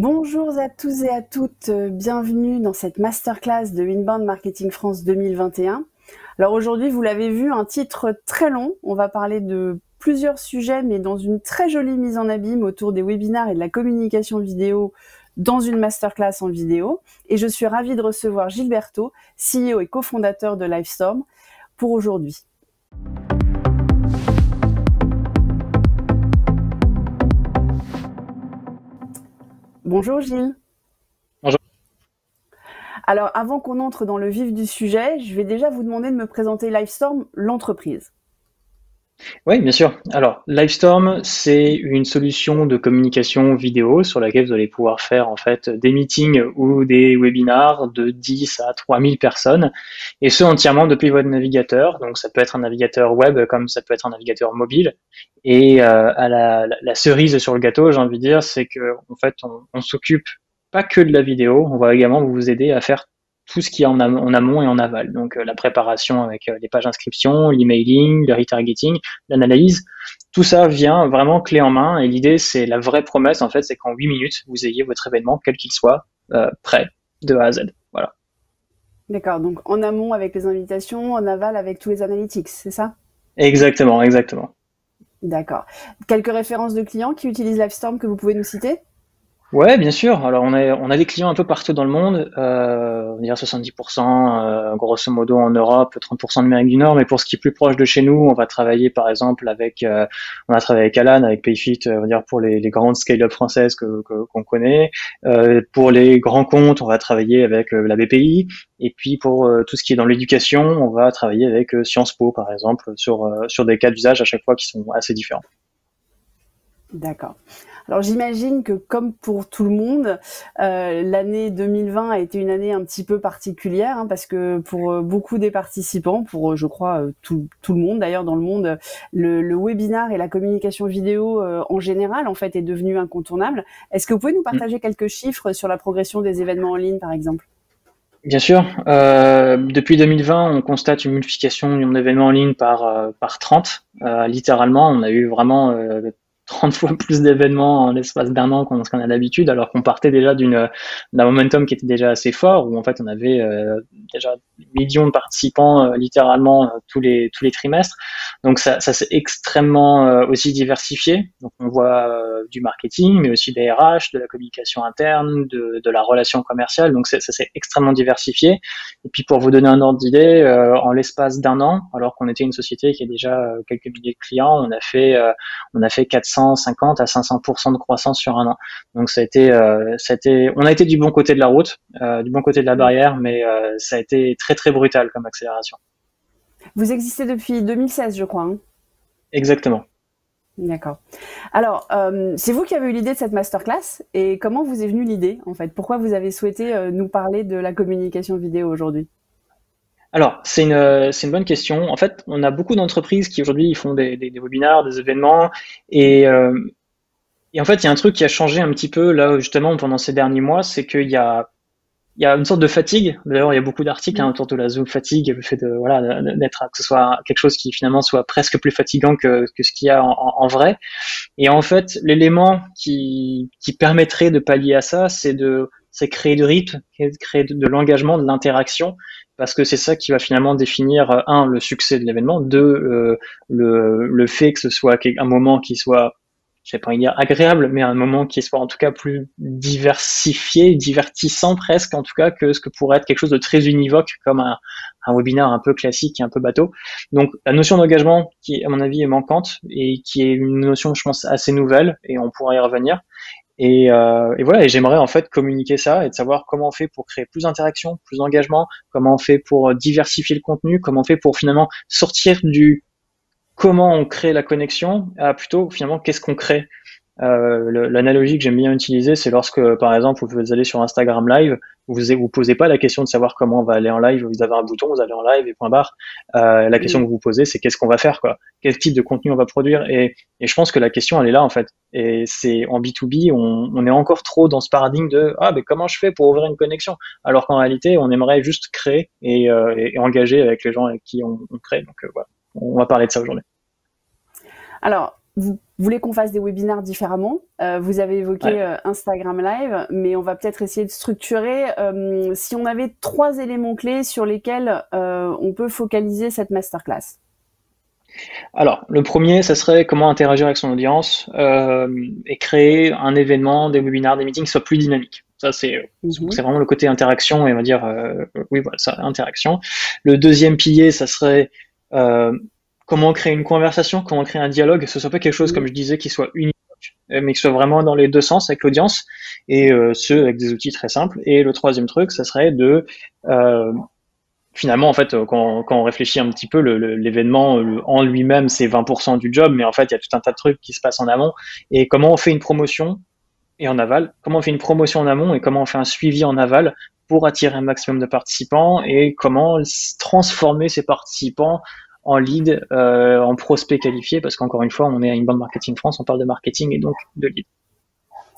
Bonjour à tous et à toutes, bienvenue dans cette masterclass de Inbound Marketing France 2021. Alors aujourd'hui, vous l'avez vu, un titre très long. On va parler de plusieurs sujets, mais dans une très jolie mise en abîme autour des webinars et de la communication vidéo dans une masterclass en vidéo. Et je suis ravie de recevoir Gilberto, CEO et cofondateur de Livestorm, pour aujourd'hui. Bonjour Gilles. Bonjour. Alors, avant qu'on entre dans le vif du sujet, je vais déjà vous demander de me présenter Livestorm, l'entreprise. Oui, bien sûr. Alors, Livestorm, c'est une solution de communication vidéo sur laquelle vous allez pouvoir faire en fait des meetings ou des webinars de 10 à 3000 personnes, et ce entièrement depuis votre navigateur. Donc, ça peut être un navigateur web comme ça peut être un navigateur mobile. Et à la cerise sur le gâteau, j'ai envie de dire, c'est que en fait, on s'occupe pas que de la vidéo, on va également vous aider à faire tout ce qui est en amont et en aval. Donc la préparation avec les pages d'inscription, l'emailing, le retargeting, l'analyse, tout ça vient vraiment clé en main. Et l'idée, c'est la vraie promesse en fait, c'est qu'en 8 minutes, vous ayez votre événement, quel qu'il soit, prêt de A à Z. Voilà. D'accord, donc en amont avec les invitations, en aval avec tous les analytics, c'est ça? Exactement, exactement. D'accord. Quelques références de clients qui utilisent Livestorm que vous pouvez nous citer? Ouais, bien sûr. Alors on a des clients un peu partout dans le monde, on va dire 70%, grosso modo en Europe, 30% en Amérique du Nord. Mais pour ce qui est plus proche de chez nous, on va travailler par exemple avec, on a travaillé avec Alan, avec Payfit, on va dire pour les grandes scale-up françaises qu'on connaît. Pour les grands comptes, on va travailler avec la BPI. Et puis pour tout ce qui est dans l'éducation, on va travailler avec Sciences Po par exemple sur des cas d'usage à chaque fois qui sont assez différents. D'accord. Alors j'imagine que comme pour tout le monde, l'année 2020 a été une année un petit peu particulière, hein, parce que pour beaucoup des participants, pour je crois tout le monde d'ailleurs dans le monde, le webinar et la communication vidéo en général en fait est devenu incontournable. Est-ce que vous pouvez nous partager quelques chiffres sur la progression des événements en ligne par exemple? Bien sûr, depuis 2020, on constate une multiplication du nombre d'événements en ligne par 30. Littéralement, on a eu vraiment 30 fois plus d'événements en l'espace d'un an qu'on a d'habitude, alors qu'on partait déjà d'un momentum qui était déjà assez fort, où en fait on avait déjà des millions de participants littéralement tous les trimestres. Donc ça s'est extrêmement aussi diversifié. Donc on voit du marketing, mais aussi des RH, de la communication interne, de la relation commerciale. Donc ça s'est extrêmement diversifié. Et puis pour vous donner un ordre d'idée, en l'espace d'un an, alors qu'on était une société qui a déjà quelques milliers de clients, on a fait 450 à 500% de croissance sur un an. Donc on a été du bon côté de la route, du bon côté de la barrière, mais ça a été très très brutal comme accélération. Vous existez depuis 2016, je crois, hein? Exactement. D'accord. Alors, c'est vous qui avez eu l'idée de cette masterclass et comment vous est venue l'idée en fait? Pourquoi vous avez souhaité nous parler de la communication vidéo aujourd'hui? Alors, c'est une bonne question. En fait, on a beaucoup d'entreprises qui aujourd'hui ils font des webinars, des événements, et, euh, et en fait, il y a un truc qui a changé un petit peu là justement pendant ces derniers mois, c'est qu'il y a une sorte de fatigue. D'ailleurs, il y a beaucoup d'articles autour de la Zoom fatigue, le fait de voilà d'être que ce soit quelque chose qui finalement soit presque plus fatigant que ce qu'il y a en vrai. Et en fait, l'élément qui permettrait de pallier à ça, c'est créer du rythme, créer de l'engagement, de l'interaction, parce que c'est ça qui va finalement définir un le succès de l'événement, deux le fait que ce soit un moment qui soit je vais pas dire agréable, mais un moment qui soit en tout cas plus diversifié, divertissant presque, en tout cas, que ce que pourrait être quelque chose de très univoque, comme un webinaire un peu classique et un peu bateau. Donc, la notion d'engagement, qui, à mon avis, est manquante et qui est une notion, je pense, assez nouvelle, et on pourra y revenir. Et voilà, et j'aimerais en fait communiquer ça et de savoir comment on fait pour créer plus d'interaction, plus d'engagement, comment on fait pour diversifier le contenu, comment on fait pour finalement sortir du comment on crée la connexion, plutôt finalement qu'est-ce qu'on crée. L'analogie que j'aime bien utiliser, c'est lorsque, par exemple, vous allez sur Instagram Live, vous posez pas la question de savoir comment on va aller en live, vous avez un bouton, vous allez en live et point barre. La question que vous vous posez, c'est qu'est-ce qu'on va faire, quoi. Quel type de contenu on va produire. Et je pense que la question, elle est là, en fait. Et c'est en B2B, on est encore trop dans ce paradigme de, ah, mais comment je fais pour ouvrir une connexion? Alors qu'en réalité, on aimerait juste créer et engager avec les gens avec qui on crée. Donc, voilà. On va parler de ça aujourd'hui. Alors, vous voulez qu'on fasse des webinaires différemment. Vous avez évoqué Instagram Live, mais on va peut-être essayer de structurer. Si on avait 3 éléments clés sur lesquels on peut focaliser cette masterclass. Alors, le premier, ça serait comment interagir avec son audience et créer un événement, des webinaires, des meetings qui soient plus dynamiques. Ça, c'est vraiment le côté interaction et on va dire, oui, voilà, ça, interaction. Le deuxième pilier, ça serait comment créer une conversation, comment créer un dialogue, que ce soit pas quelque chose, comme je disais, qui soit unique, mais qui soit vraiment dans les deux sens avec l'audience et ce, avec des outils très simples. Et le troisième truc, ça serait de finalement, en fait, quand on réfléchit un petit peu, l'événement en lui-même, c'est 20% du job, mais en fait, il y a tout un tas de trucs qui se passent en amont. Et comment on fait une promotion et en aval, comment on fait une promotion en amont et comment on fait un suivi en aval pour attirer un maximum de participants et comment transformer ces participants en lead, en prospects qualifiés, parce qu'encore une fois, on est à Inbound Marketing France, on parle de marketing et donc de lead.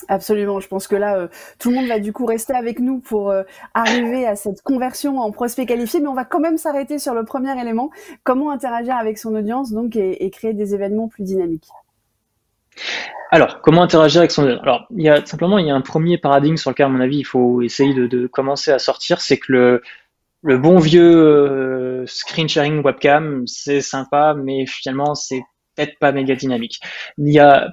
Absolument, je pense que là, tout le monde va du coup rester avec nous pour arriver à cette conversion en prospect qualifié, mais on va quand même s'arrêter sur le premier élément, comment interagir avec son audience donc et créer des événements plus dynamiques. Alors, comment interagir avec son audience? Alors, il y a un premier paradigme sur lequel, à mon avis, il faut essayer de commencer à sortir, c'est que le bon vieux screen sharing webcam, c'est sympa, mais finalement, c'est peut-être pas méga dynamique.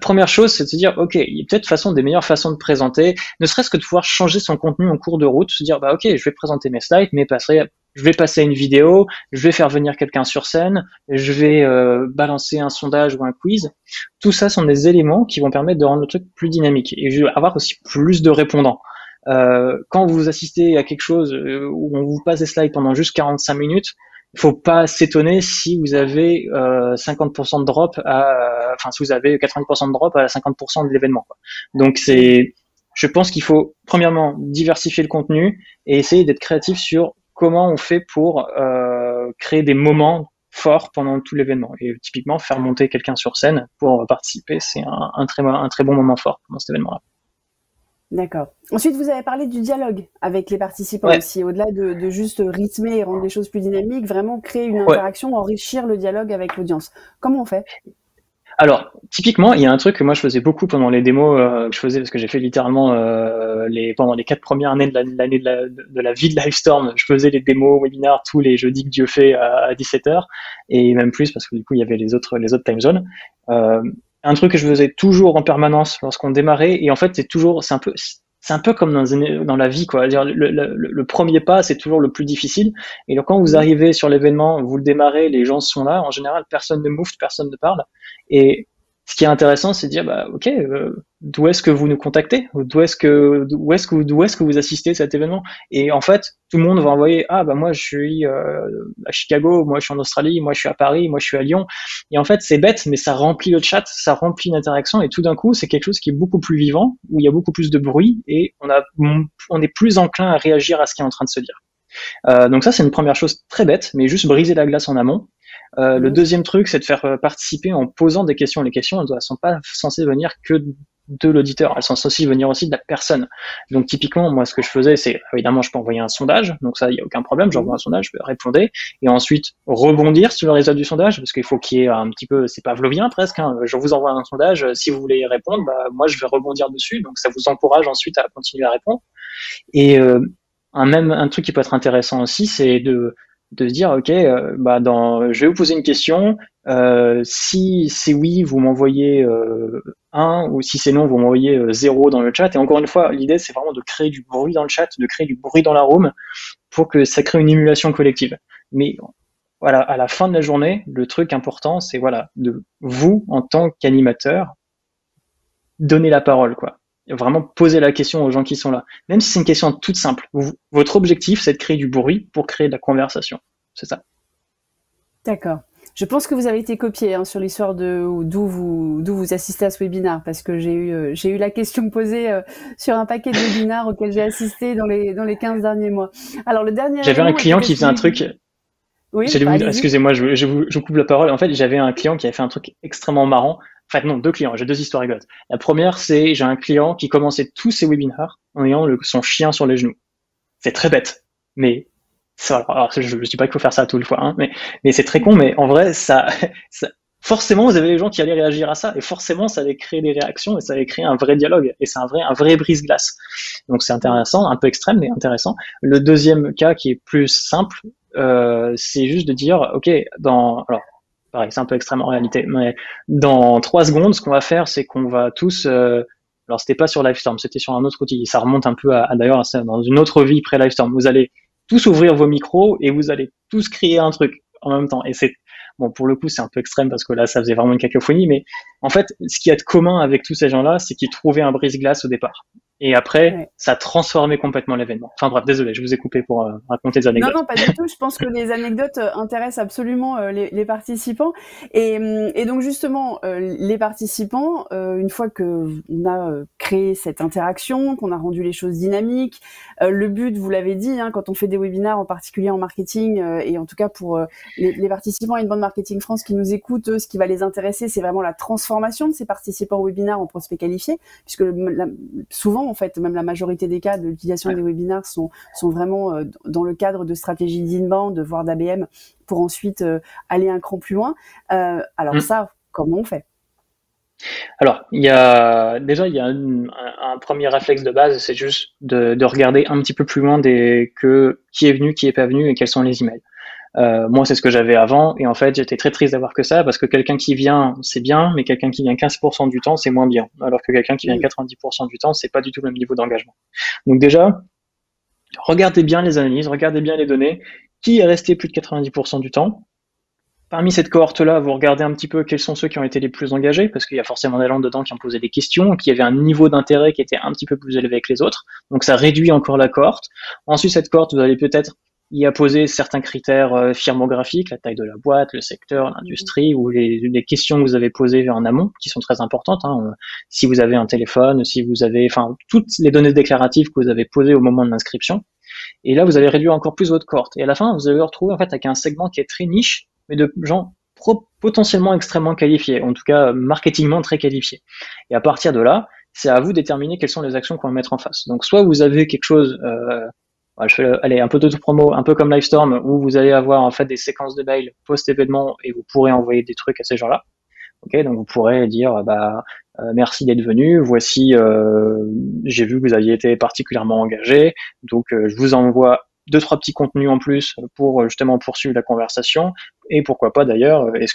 Première chose, c'est de se dire, ok, il y a peut-être des meilleures façons de présenter, ne serait-ce que de pouvoir changer son contenu en cours de route, se dire, bah ok, je vais présenter mes slides, mais je vais passer à une vidéo, je vais faire venir quelqu'un sur scène, je vais balancer un sondage ou un quiz. Tout ça sont des éléments qui vont permettre de rendre le truc plus dynamique et je vais avoir aussi plus de répondants. Quand vous assistez à quelque chose où on vous passe des slides pendant juste 45 minutes, il faut pas s'étonner si vous avez 50% de drop si vous avez 90% de drop à 50% de l'événement. Donc je pense qu'il faut premièrement diversifier le contenu et essayer d'être créatif sur comment on fait pour créer des moments forts pendant tout l'événement. Et typiquement, faire monter quelqu'un sur scène pour participer, c'est un très bon moment fort dans cet événement-là. D'accord. Ensuite, vous avez parlé du dialogue avec les participants aussi, au-delà de juste rythmer et rendre les choses plus dynamiques, vraiment créer une interaction, enrichir le dialogue avec l'audience. Comment on fait? Alors, typiquement, il y a un truc que moi je faisais beaucoup pendant les démos que je faisais, parce que j'ai fait littéralement pendant les 4 premières années de la vie de Livestorm, je faisais les démos, webinars tous les jeudis que Dieu fait à 17h, et même plus parce que du coup il y avait les autres time zones. Un truc que je faisais toujours en permanence lorsqu'on démarrait, et en fait c'est un peu comme dans la vie, quoi. Le premier pas, c'est toujours le plus difficile. Et donc, quand vous arrivez sur l'événement, vous le démarrez, les gens sont là. En général, personne ne move, personne ne parle. Et ce qui est intéressant, c'est de dire, bah, ok, d'où est-ce que vous nous contactez? D'où est-ce que vous assistez à cet événement? Et en fait, tout le monde va envoyer, ah, bah, moi, je suis à Chicago, moi, je suis en Australie, moi, je suis à Paris, moi, je suis à Lyon. Et en fait, c'est bête, mais ça remplit le chat, ça remplit l'interaction, et tout d'un coup, c'est quelque chose qui est beaucoup plus vivant, où il y a beaucoup plus de bruit, et on est plus enclin à réagir à ce qui est en train de se dire. Donc ça, c'est une première chose très bête, mais juste briser la glace en amont. Le deuxième truc, c'est de faire participer en posant des questions. Les questions, elles ne sont pas censées venir que de l'auditeur, elles sont censées venir aussi de la personne. Donc typiquement, moi, ce que je faisais, c'est évidemment, je peux envoyer un sondage, donc ça, il n'y a aucun problème, j'envoie un sondage, je peux répondre, et ensuite rebondir sur le résultat du sondage, parce qu'il faut qu'il y ait un petit peu, c'est pavlovien presque, hein, je vous envoie un sondage, si vous voulez y répondre, bah, moi, je vais rebondir dessus, donc ça vous encourage ensuite à continuer à répondre. Et un truc qui peut être intéressant aussi, c'est de se dire, ok, je vais vous poser une question. Si c'est oui, vous m'envoyez 1, ou si c'est non, vous m'envoyez 0 dans le chat. Et encore une fois, l'idée, c'est vraiment de créer du bruit dans le chat, de créer du bruit dans la room pour que ça crée une émulation collective. Mais voilà, à la fin de la journée, le truc important, c'est de vous, en tant qu'animateur, donner la parole, quoi. Vraiment poser la question aux gens qui sont là. Même si c'est une question toute simple. Votre objectif, c'est de créer du bruit pour créer de la conversation. C'est ça. D'accord. Je pense que vous avez été copié sur l'histoire d'où vous assistez à ce webinaire, parce que j'ai eu la question posée sur un paquet de webinaires auxquels j'ai assisté dans les 15 derniers mois. Alors le dernier. J'avais un client qui faisait un truc. Oui. Excusez-moi, je vous coupe la parole. En fait, j'avais un client qui avait fait un truc extrêmement marrant. En fait, non, 2 clients. J'ai 2 histoires rigolotes. La première, c'est j'ai un client qui commençait tous ses webinaires en ayant son chien sur les genoux. C'est très bête, mais alors je dis pas qu'il faut faire ça tout le fois, hein, mais c'est très con. Mais en vrai, ça forcément, vous avez les gens qui allaient réagir à ça, et forcément, ça allait créer des réactions, et ça allait créer un vrai dialogue, et c'est un vrai brise-glace. Donc c'est intéressant, un peu extrême, mais intéressant. Le deuxième cas qui est plus simple, c'est juste de dire, ok, alors, pareil, c'est un peu extrême en réalité, mais dans 3 secondes, ce qu'on va faire, c'est qu'on va tous, alors c'était pas sur Livestorm, c'était sur un autre outil, ça remonte un peu d'ailleurs dans une autre vie pré-Livestorm. Vous allez tous ouvrir vos micros et vous allez tous crier un truc en même temps. Et c'est, bon, pour le coup, c'est un peu extrême parce que là, ça faisait vraiment une cacophonie, mais en fait, ce qu'il y a de commun avec tous ces gens-là, c'est qu'ils trouvaient un brise-glace au départ. Et après, Ouais. ça a transformé complètement l'événement. Enfin bref, désolé, je vous ai coupé pour raconter des Non, anecdotes. non, pas du tout. Je pense que les anecdotes intéressent absolument les participants. Et donc justement, les participants, une fois que on a créé cette interaction, qu'on a rendu les choses dynamiques, le but, vous l'avez dit, hein, quand on fait des webinaires, en particulier en marketing, et en tout cas pour les participants à Inbound Marketing France qui nous écoutent, eux, ce qui va les intéresser, c'est vraiment la transformation de ces participants au webinaire en prospects qualifiés, puisque souvent, en fait, même la majorité des cas de l'utilisation des webinaires sont vraiment dans le cadre de stratégies d'inbound, voire d'ABM, pour ensuite aller un cran plus loin. Alors ça, comment on fait? Alors, il y a un premier réflexe de base, c'est juste de regarder un petit peu plus loin que qui est venu, qui est pas venu et quels sont les emails. Moi, c'est ce que j'avais avant, et en fait, j'étais très triste d'avoir que ça, parce que quelqu'un qui vient, c'est bien, mais quelqu'un qui vient 15% du temps, c'est moins bien. Alors que quelqu'un qui vient 90% du temps, c'est pas du tout le même niveau d'engagement. Donc déjà, regardez bien les analyses, regardez bien les données. Qui est resté plus de 90% du temps? Parmi cette cohorte-là, vous regardez un petit peu quels sont ceux qui ont été les plus engagés, parce qu'il y a forcément des gens dedans qui ont posé des questions, qui avaient un niveau d'intérêt qui était un petit peu plus élevé que les autres. Donc ça réduit encore la cohorte. Ensuite, cette cohorte, vous allez peut-être y apposer certains critères firmographiques, la taille de la boîte, le secteur, l'industrie, ou les questions que vous avez posées en amont, qui sont très importantes. Hein. Si vous avez un téléphone, si vous avez, enfin, toutes les données déclaratives que vous avez posées au moment de l'inscription. Et là, vous allez réduire encore plus votre cohorte. Et à la fin, vous allez vous retrouver en fait avec un segment qui est très niche, mais de gens potentiellement extrêmement qualifiés, en tout cas marketingement très qualifiés. Et à partir de là, c'est à vous de déterminer quelles sont les actions qu'on va mettre en face. Donc soit vous avez quelque chose, je fais un peu d'auto-promo, un peu comme Livestorm, où vous allez avoir en fait des séquences de mails post-événement et vous pourrez envoyer des trucs à ces gens-là. Ok, donc vous pourrez dire merci d'être venu. Voici, j'ai vu que vous aviez été particulièrement engagé, donc je vous envoie 2-3 petits contenus en plus pour justement poursuivre la conversation. Et pourquoi pas d'ailleurs, est-ce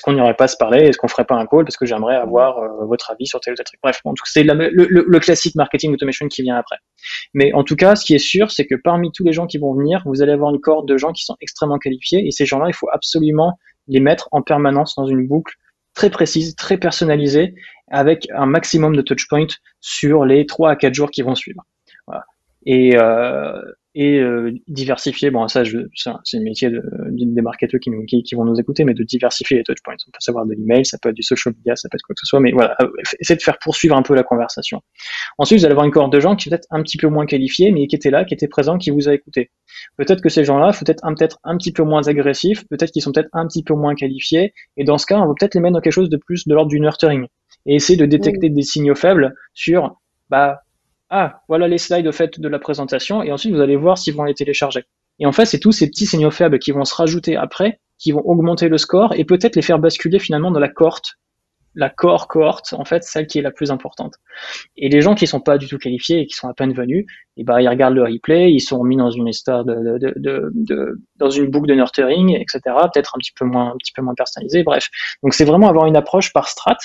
qu'on n'irait pas se parler, est-ce qu'on ferait pas un call parce que j'aimerais avoir votre avis sur tel ou tel truc. Bref, en tout cas, c'est le classique marketing automation qui vient après. Mais en tout cas, ce qui est sûr, c'est que parmi tous les gens qui vont venir, vous allez avoir une cohorte de gens qui sont extrêmement qualifiés, et ces gens-là, il faut absolument les mettre en permanence dans une boucle très précise, très personnalisée, avec un maximum de touchpoints sur les 3 à 4 jours qui vont suivre. Voilà. Et diversifier, bon ça c'est le métier des marketeurs qui vont nous écouter, mais de diversifier les touchpoints. On peut savoir de l'email, ça peut être du social media, ça peut être quoi que ce soit, mais voilà, essayez de faire poursuivre un peu la conversation. Ensuite, vous allez avoir une cohorte de gens qui peut-être un petit peu moins qualifiés, mais qui étaient là, qui étaient présents, qui vous a écouté. Peut-être que ces gens-là, faut peut-être un petit peu moins agressifs, peut-être qu'ils sont peut-être un petit peu moins qualifiés, et dans ce cas, on va peut-être les mettre dans quelque chose de plus de l'ordre du nurturing, et essayer de détecter des signaux faibles sur, voilà les slides au fait de la présentation, et ensuite vous allez voir s'ils vont les télécharger. Et en fait, c'est tous ces petits signaux faibles qui vont se rajouter après, qui vont augmenter le score, et peut-être les faire basculer finalement dans la cohorte, en fait, celle qui est la plus importante. Et les gens qui sont pas du tout qualifiés et qui sont à peine venus, ils regardent le replay, ils sont mis dans une histoire dans une boucle de nurturing, etc. Peut-être un petit peu moins personnalisé, bref. Donc c'est vraiment avoir une approche par strat.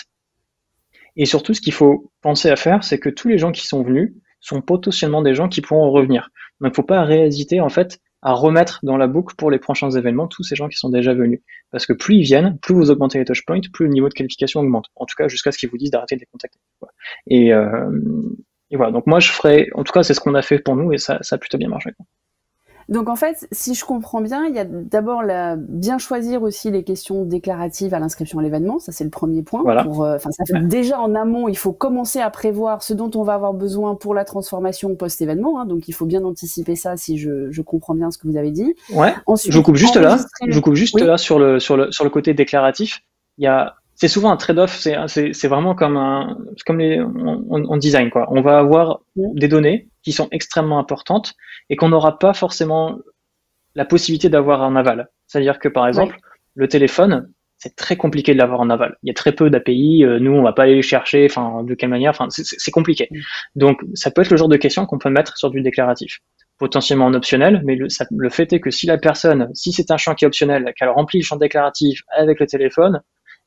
Et surtout, ce qu'il faut penser à faire, c'est que tous les gens qui sont venus sont potentiellement des gens qui pourront revenir. Donc, il ne faut pas hésiter, en fait, à remettre dans la boucle pour les prochains événements tous ces gens qui sont déjà venus. Parce que plus ils viennent, plus vous augmentez les touchpoints, plus le niveau de qualification augmente. En tout cas, jusqu'à ce qu'ils vous disent d'arrêter de les contacter. Et voilà. Donc, moi, en tout cas, c'est ce qu'on a fait pour nous et ça a plutôt bien marché. Donc en fait, si je comprends bien, il y a d'abord bien choisir aussi les questions déclaratives à l'inscription à l'événement, ça c'est le premier point. Voilà. Ça fait déjà en amont, il faut commencer à prévoir ce dont on va avoir besoin pour la transformation post-événement, hein, donc il faut bien anticiper ça si je comprends bien ce que vous avez dit. Ouais. Ensuite, je vous coupe juste là sur le côté déclaratif. C'est souvent un trade-off, c'est vraiment comme en design, quoi. On va avoir des données qui sont extrêmement importantes et qu'on n'aura pas forcément la possibilité d'avoir en aval. C'est-à-dire que, par exemple, le téléphone, c'est très compliqué de l'avoir en aval. Il y a très peu d'API, nous on va pas aller les chercher, enfin de quelle manière, enfin c'est compliqué. Donc ça peut être le genre de question qu'on peut mettre sur du déclaratif, potentiellement en optionnel, mais le fait est que si la personne, si c'est un champ qui est optionnel, qu'elle remplit le champ déclaratif avec le téléphone,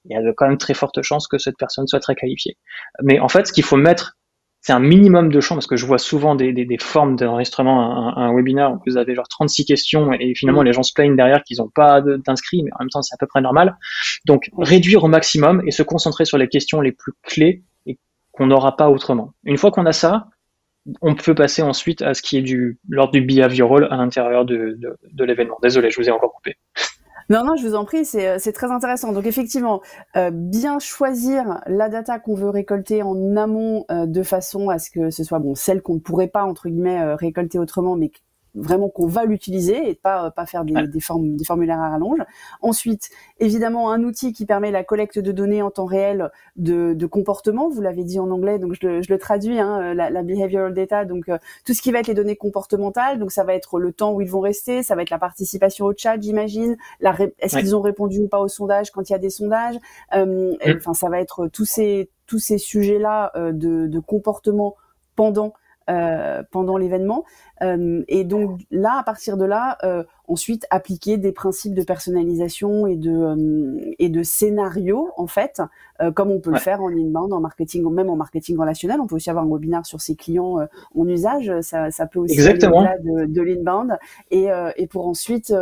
il y a quand même très forte chance que cette personne soit très qualifiée. Mais en fait, ce qu'il faut mettre, c'est un minimum de champs, parce que je vois souvent des formes d'enregistrement, un webinaire où vous avez genre 36 questions et finalement les gens se plaignent derrière qu'ils n'ont pas d'inscrits, mais en même temps c'est à peu près normal. Donc réduire au maximum et se concentrer sur les questions les plus clés et qu'on n'aura pas autrement. Une fois qu'on a ça, on peut passer ensuite à ce qui est l'ordre du behavioral à l'intérieur de l'événement. Désolé, je vous ai encore coupé. Non, non, je vous en prie, c'est très intéressant. Donc effectivement, bien choisir la data qu'on veut récolter en amont de façon à ce que ce soit celle qu'on ne pourrait pas entre guillemets récolter autrement, mais vraiment qu'on va l'utiliser et pas faire des formulaires à rallonge. Ensuite, évidemment, un outil qui permet la collecte de données en temps réel de comportement. Vous l'avez dit en anglais, donc je le traduis, la behavioral data. Donc tout ce qui va être les données comportementales. Donc ça va être le temps où ils vont rester, ça va être la participation au chat, j'imagine. Est-ce qu'ils ont répondu ou pas au sondage quand il y a des sondages. Enfin, ça va être tous ces sujets-là de comportement pendant l'événement, et donc là, à partir de là, ensuite appliquer des principes de personnalisation et de scénario en fait, comme on peut le faire en inbound, en marketing, même en marketing relationnel. On peut aussi avoir un webinaire sur ses clients en usage, ça peut aussi aller au-delà de l'inbound, et pour ensuite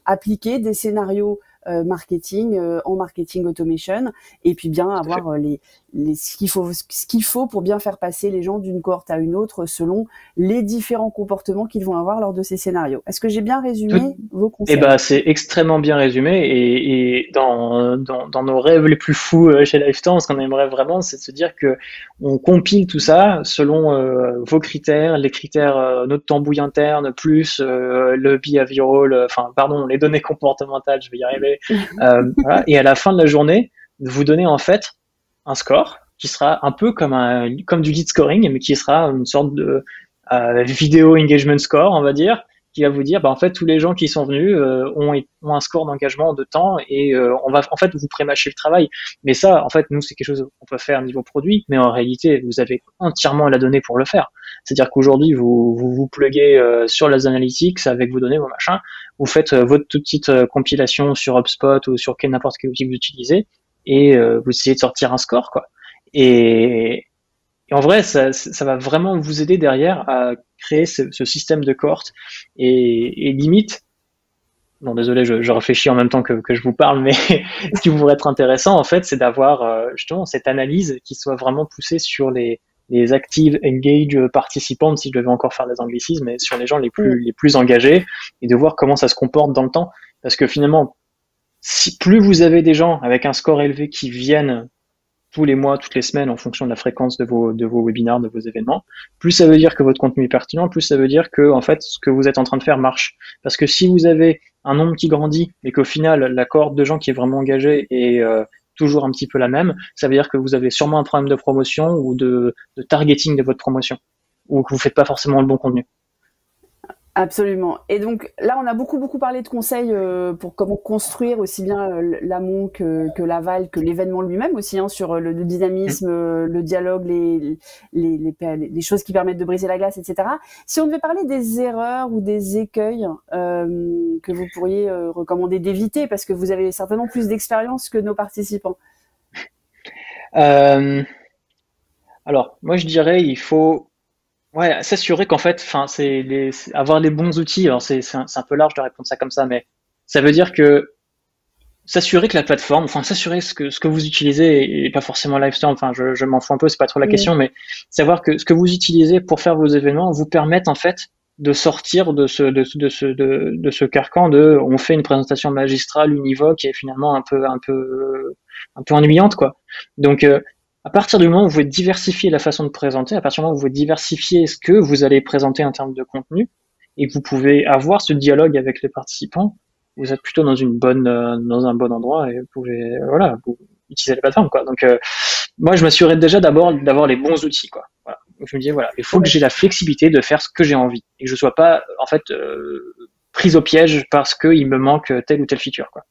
appliquer des scénarios marketing en marketing automation, et puis bien avoir ce qu'il faut pour bien faire passer les gens d'une cohorte à une autre selon les différents comportements qu'ils vont avoir lors de ces scénarios. Est-ce que j'ai bien résumé vos conseils? C'est extrêmement bien résumé, et dans nos rêves les plus fous chez Lifetime, ce qu'on aimerait vraiment, c'est de se dire que on compile tout ça selon vos critères, les critères notre tambouille interne, plus le behavioral, les données comportementales, je vais y arriver, voilà, et à la fin de la journée, vous donnez en fait un score qui sera un peu comme du lead scoring, mais qui sera une sorte de vidéo engagement score, on va dire, qui va vous dire, en fait, tous les gens qui sont venus ont un score d'engagement de temps, et on va en fait vous prémâcher le travail. Mais ça, en fait, nous, c'est quelque chose qu'on peut faire niveau produit, mais en réalité, vous avez entièrement la donnée pour le faire. C'est-à-dire qu'aujourd'hui, vous pluguez sur les analytics avec vos données, vos machins, vous faites votre toute petite compilation sur HubSpot ou sur n'importe quel outil que vous utilisez, et vous essayez de sortir un score, quoi. Et en vrai, ça va vraiment vous aider derrière à créer ce système de cohorte, et limite, bon, désolé, je réfléchis en même temps que je vous parle, mais ce qui pourrait être intéressant, en fait, c'est d'avoir justement cette analyse qui soit vraiment poussée sur les active engage participantes, si je devais encore faire des anglicismes, mais sur les gens les plus engagés, et de voir comment ça se comporte dans le temps. Parce que finalement, plus vous avez des gens avec un score élevé qui viennent tous les mois, toutes les semaines, en fonction de la fréquence de vos webinaires, de vos événements, plus ça veut dire que votre contenu est pertinent, plus ça veut dire que, en fait, ce que vous êtes en train de faire marche. Parce que si vous avez un nombre qui grandit, mais qu'au final, la cohorte de gens qui est vraiment engagée est toujours un petit peu la même, ça veut dire que vous avez sûrement un problème de promotion ou de targeting de votre promotion, ou que vous faites pas forcément le bon contenu. Absolument. Et donc là, on a beaucoup parlé de conseils pour comment construire aussi bien l'amont que l'aval, que l'événement lui-même aussi, sur le dynamisme, le dialogue, les choses qui permettent de briser la glace, etc. Si on devait parler des erreurs ou des écueils que vous pourriez recommander d'éviter, parce que vous avez certainement plus d'expérience que nos participants. Alors, moi je dirais, il faut s'assurer qu'en fait, c'est avoir les bons outils. Alors c'est un peu large de répondre ça comme ça, mais ça veut dire que s'assurer que la plateforme, s'assurer ce que vous utilisez, et pas forcément Livestorm, je m'en fous un peu, c'est pas trop la question, mais savoir que ce que vous utilisez pour faire vos événements vous permettent en fait de sortir de ce carcan de on fait une présentation magistrale univoque et finalement un peu ennuyante, quoi. Donc à partir du moment où vous pouvez diversifier la façon de présenter, à partir du moment où vous pouvez diversifier ce que vous allez présenter en termes de contenu, et que vous pouvez avoir ce dialogue avec les participants, vous êtes plutôt dans un bon endroit, et vous pouvez, vous utiliser la plateforme, quoi. Donc, moi, je m'assurais déjà d'avoir les bons outils, quoi. Voilà. Donc, je me dis, il faut que j'ai la flexibilité de faire ce que j'ai envie, et que je sois pas, en fait, prise au piège parce qu'il me manque telle ou telle feature, quoi.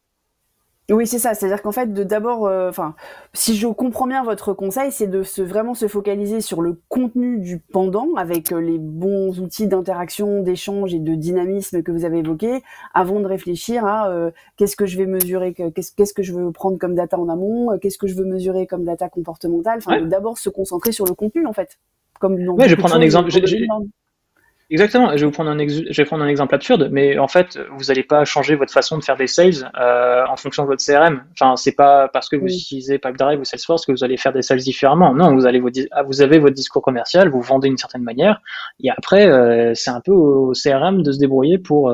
Oui, c'est ça. C'est-à-dire qu'en fait, d'abord, si je comprends bien votre conseil, c'est de vraiment se focaliser sur le contenu du pendant, avec les bons outils d'interaction, d'échange et de dynamisme que vous avez évoqués, avant de réfléchir à qu'est-ce que je vais mesurer, qu'est-ce que je veux prendre comme data en amont, qu'est-ce que je veux mesurer comme data comportementale. Enfin, Ouais, de d'abord se concentrer sur le contenu, en fait, comme dans ouais, je vais beaucoup de prendre un choses exemple. pour le Exactement, je vais vous prendre je vais prendre un exemple absurde, mais en fait, vous n'allez pas changer votre façon de faire des sales en fonction de votre CRM. Enfin, c'est pas parce que vous Oui. utilisez Pipedrive ou Salesforce que vous allez faire des sales différemment. Non, vous avez votre discours commercial, vous vendez d'une certaine manière, et après, c'est un peu au CRM de se débrouiller pour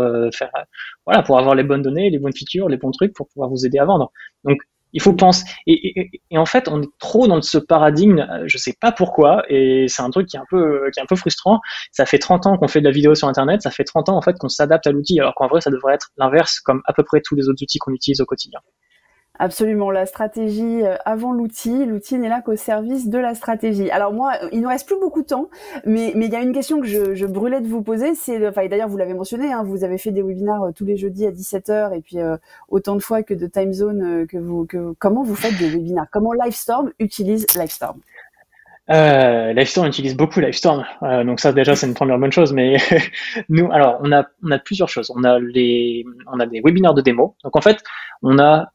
voilà, pour avoir les bonnes données, les bonnes features, les bons trucs pour pouvoir vous aider à vendre. Donc, il faut penser. Et en fait, on est trop dans ce paradigme, je sais pas pourquoi, et c'est un truc qui est un peu frustrant. Ça fait 30 ans qu'on fait de la vidéo sur Internet, ça fait 30 ans en fait qu'on s'adapte à l'outil, alors qu'en vrai, ça devrait être l'inverse, comme à peu près tous les autres outils qu'on utilise au quotidien. Absolument, la stratégie avant l'outil. L'outil n'est là qu'au service de la stratégie. Alors moi, il ne reste plus beaucoup de temps, mais il y a une question que je brûlais de vous poser. Enfin, et d'ailleurs, vous l'avez mentionné, hein, vous avez fait des webinaires tous les jeudis à 17h et puis autant de fois que de time zone comment vous faites des webinaires? Comment Livestorm utilise Livestorm? Livestorm utilise beaucoup Livestorm, donc ça déjà c'est une première bonne chose. Mais nous, alors on a plusieurs choses. On a des webinaires de démo. Donc en fait, on a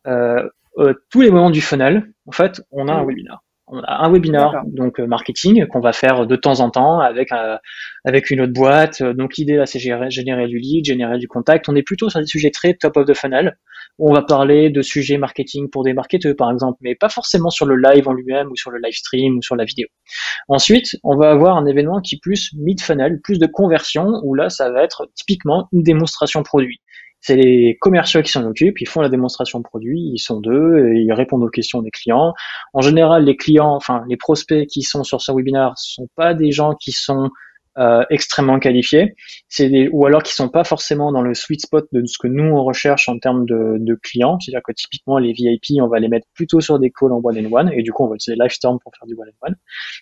tous les moments du funnel. En fait, on a un Mhm. webinar. On a un webinar D'accord. donc marketing qu'on va faire de temps en temps avec une autre boîte. Donc l'idée là c'est générer du lead, générer du contact. On est plutôt sur des sujets très top of the funnel. On va parler de sujets marketing pour des marketeurs par exemple, mais pas forcément sur le live en lui-même ou sur le live stream ou sur la vidéo. Ensuite, on va avoir un événement qui est plus mid-funnel, plus de conversion, où là, ça va être typiquement une démonstration produit. C'est les commerciaux qui s'en occupent, ils font la démonstration produit, ils sont deux, et ils répondent aux questions des clients. En général, les clients, enfin les prospects qui sont sur ce webinaire, sont pas des gens qui sont extrêmement qualifiés, ou alors qui sont pas forcément dans le sweet spot de ce que nous on recherche en termes de clients. C'est-à-dire que typiquement les VIP, on va les mettre plutôt sur des calls en one-on-one, et du coup on va utiliser Livestorm pour faire du one-on-one.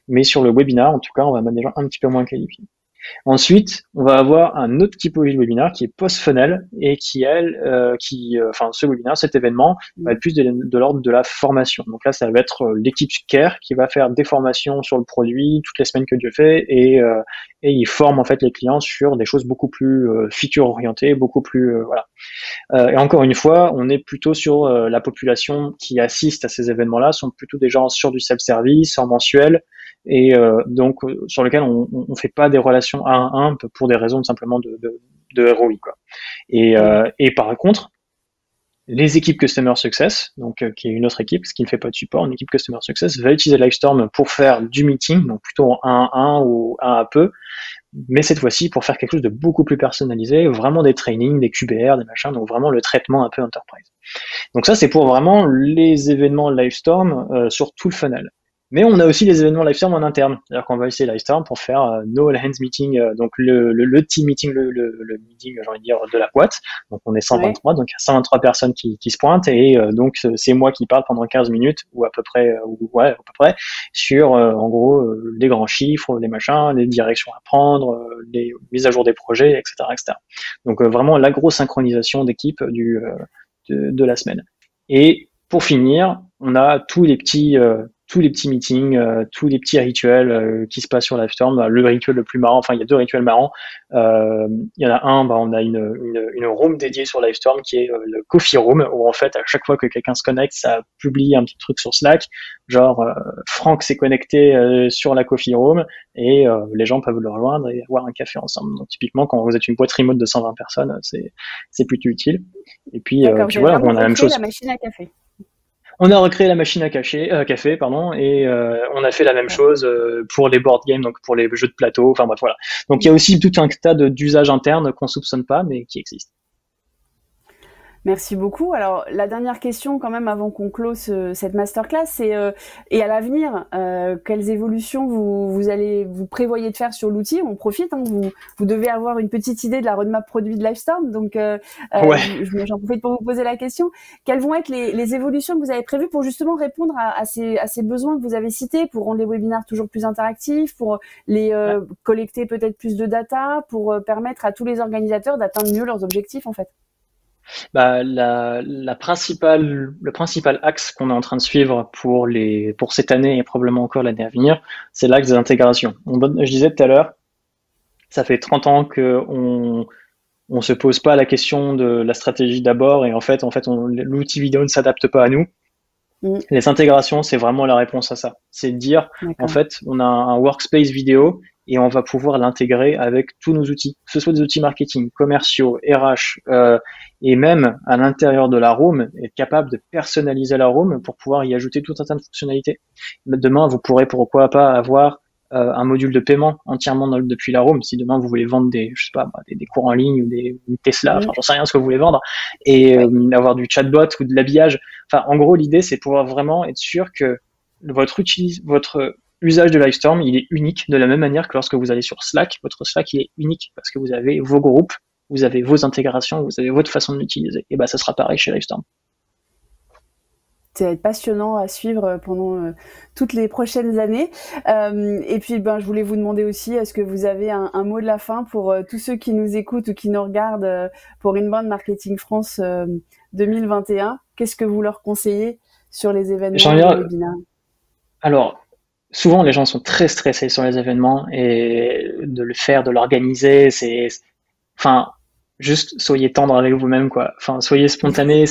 Mais sur le webinar, en tout cas, on va mettre des gens un petit peu moins qualifiés. Ensuite, on va avoir un autre typologie de webinaire qui est post-funnel et enfin, ce webinaire, cet événement va être plus de l'ordre de la formation. Donc là, ça va être l'équipe Care qui va faire des formations sur le produit toutes les semaines que Dieu fait et il forme en fait les clients sur des choses beaucoup plus feature orientées, beaucoup plus voilà. Et encore une fois, on est plutôt sur la population qui assiste à ces événements-là, sont plutôt des gens sur du self-service, en mensuel, et donc sur lequel on fait pas des relations 1 à 1 pour des raisons simplement de ROI, quoi. Et par contre, les équipes Customer Success, donc qui est une autre équipe, ce qui ne fait pas de support, une équipe Customer Success va utiliser Livestorm pour faire du meeting, donc plutôt en 1 à 1 ou 1 à peu, mais cette fois-ci pour faire quelque chose de beaucoup plus personnalisé, vraiment des trainings, des QBR, des machins, donc vraiment le traitement un peu enterprise. Donc ça, c'est pour vraiment les événements Livestorm sur tout le funnel. Mais on a aussi les événements Livestorm en interne. C'est-à-dire qu'on va essayer Livestorm pour faire no all hands meeting, donc le team meeting, le meeting, j'ai envie de dire, de la boîte. Donc on est Ouais. 123, donc il y a 123 personnes qui se pointent et donc c'est moi qui parle pendant 15 minutes ou à peu près, ouais, à peu près, sur en gros les grands chiffres, les machins, les directions à prendre, les mises à jour des projets, etc., etc. Donc vraiment la grosse synchronisation d'équipe de la semaine. Et pour finir, on a tous les petits meetings, tous les petits rituels qui se passent sur Livestorm. Le rituel le plus marrant, enfin il y a deux rituels marrants. Il y en a un, on a une room dédiée sur Livestorm qui est le coffee room, où en fait à chaque fois que quelqu'un se connecte, ça publie un petit truc sur Slack, genre Franck s'est connecté sur la coffee room et les gens peuvent le rejoindre et avoir un café ensemble. Donc typiquement quand vous êtes une boîte remote de 120 personnes, c'est plutôt utile. D'accord. Vous Puis avez voilà, vraiment on a la même recréé la chose. machine à café. On a recréé la machine à café, pardon, et on a fait la même D'accord. chose pour les board games, donc pour les jeux de plateau. Enfin bref, voilà. Donc il y a aussi tout un tas d'usages internes qu'on soupçonne pas, mais qui existent. Merci beaucoup. Alors, la dernière question, quand même, avant qu'on close cette masterclass, c'est et à l'avenir, quelles évolutions vous prévoyez de faire sur l'outil? On profite, hein, vous devez avoir une petite idée de la roadmap produit de Livestorm, donc Ouais. j'en profite pour vous poser la question. Quelles vont être les évolutions que vous avez prévues pour justement répondre à ces besoins que vous avez cités, pour rendre les webinaires toujours plus interactifs, pour les collecter peut-être plus de data, pour permettre à tous les organisateurs d'atteindre mieux leurs objectifs, en fait? Bah, le principal axe qu'on est en train de suivre pour cette année et probablement encore l'année à venir, c'est l'axe des intégrations. Je disais tout à l'heure, ça fait 30 ans on se pose pas la question de la stratégie d'abord et l'outil vidéo ne s'adapte pas à nous. Mm, Les intégrations, c'est vraiment la réponse à ça. C'est de dire, en d'accord. fait, on a un workspace vidéo et on va pouvoir l'intégrer avec tous nos outils, que ce soit des outils marketing, commerciaux, RH, et même à l'intérieur de la room, être capable de personnaliser la room pour pouvoir y ajouter tout un tas de fonctionnalités. Demain, vous pourrez pourquoi pas avoir un module de paiement entièrement depuis la room. Si demain vous voulez vendre je sais pas, des cours en ligne ou des Tesla, Mm, enfin j'en sais rien ce que vous voulez vendre, et ouais. avoir du chatbot ou de l'habillage. Enfin, en gros, l'idée, c'est pouvoir vraiment être sûr que votre usage de Livestorm, il est unique de la même manière que lorsque vous allez sur Slack, votre Slack, il est unique parce que vous avez vos groupes, vous avez vos intégrations, vous avez votre façon de l'utiliser. Et ben, ça sera pareil chez Livestorm. Ça va être passionnant à suivre pendant toutes les prochaines années. Et puis, je voulais vous demander aussi, est-ce que vous avez un mot de la fin pour tous ceux qui nous écoutent ou qui nous regardent pour Inbound Marketing France 2021? Qu'est-ce que vous leur conseillez sur les événements J'en et les viens, webinaires? alors, souvent, les gens sont très stressés sur les événements et de le faire, de l'organiser, enfin, juste soyez tendre avec vous-même, quoi. Enfin, soyez spontané.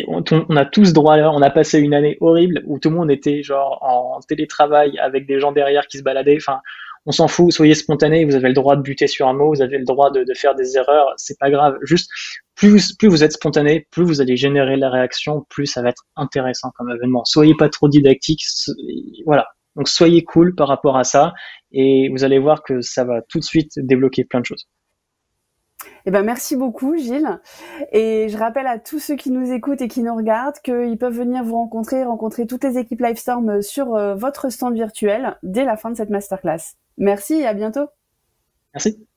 On a tous droit là. On a passé une année horrible où tout le monde était genre en télétravail avec des gens derrière qui se baladaient. Enfin, on s'en fout. Soyez spontané. Vous avez le droit de buter sur un mot. Vous avez le droit de faire des erreurs. C'est pas grave. Juste, plus vous êtes spontané, plus vous allez générer la réaction, plus ça va être intéressant comme événement. Soyez pas trop didactique. Voilà. Donc, soyez cool par rapport à ça et vous allez voir que ça va tout de suite débloquer plein de choses. Eh ben, merci beaucoup, Gilles. Et je rappelle à tous ceux qui nous écoutent et qui nous regardent qu'ils peuvent venir vous rencontrer toutes les équipes Livestorm sur votre stand virtuel dès la fin de cette masterclass. Merci et à bientôt. Merci.